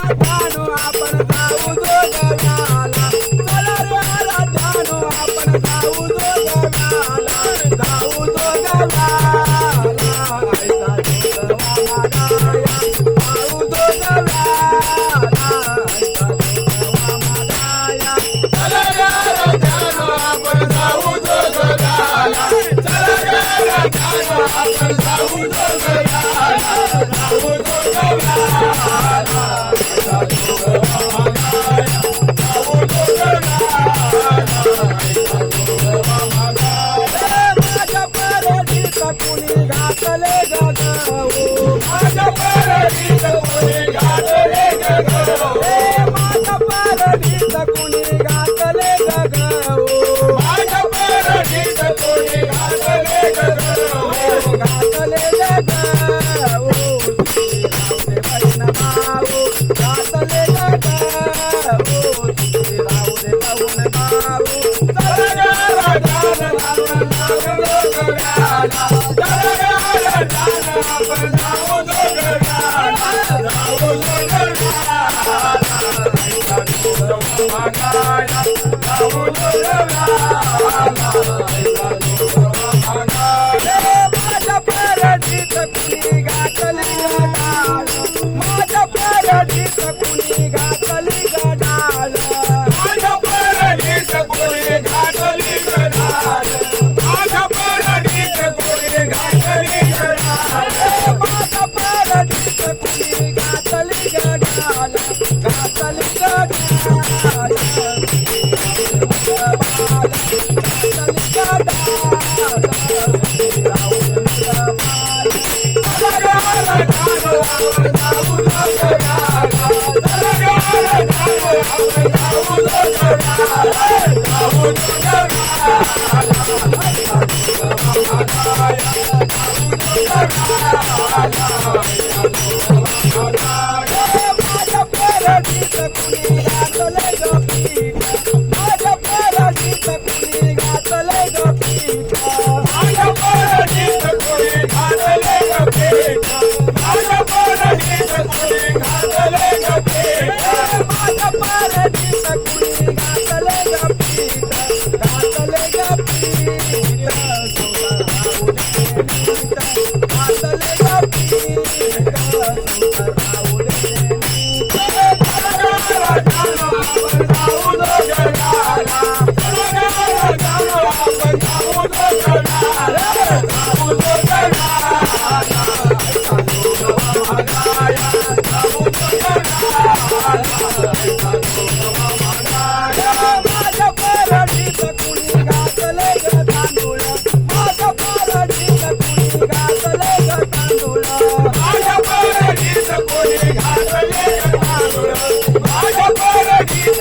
आराध्यानो आपण जाऊ जोगव्याला चला रे आराध्यानो आपण जाऊ जोगव्याला जाऊ जोगव्याला आईचा जोगवा मागाया जाऊ जोगव्याला आईचा जोगवा मागाया चला रे आराध्यानो आपण जाऊ जोगव्याला चला रे आराध्यानो आपण जाऊ जोगव्याला जाऊ जोगव्याला कुणी घातले गगो माझ्या परडीत कुणी घातले गगो माझ्या परडीत कुणी घातले गगो माझ्या परडीत कुणी घातले गगो घातले गगो घातले गगो राहू दे पाहून भाऊ माझ्या परडीत कुणी घातली गडाल माझ्या परडीत कुणी घातली गडाल माझ्या परडीत कुणी घातली गडाल माझ्या परडीत कुणी घातली गडाल माझ्या परडीत कुणी घातली गडाल घातली गडाल माझ्या परडीत कुणी घातले ग पीठ माझ्या परडीत कुणी घातले ग पीठ माझ्या परडीत कुणी घातले ग पीठ माझ्या परडीत कुणी घातले ग पीठ माझ्या परडीत कुणी घातले ग पीठ घातले ग पीठ घातले ग माझ्या परडीत कुणी घातले ग तांदूळ माझ्या परडीत कुणी घातले ग तांदूळ माझ्या परडीत कुणी घातले ग तांदूळ माझ्या परडीत कुणी घातले ग तांदूळ माझ्या परडीत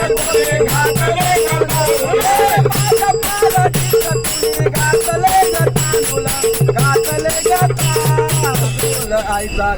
कुणी घातले ग तांदूळ घातले ग तांदूळ आईचा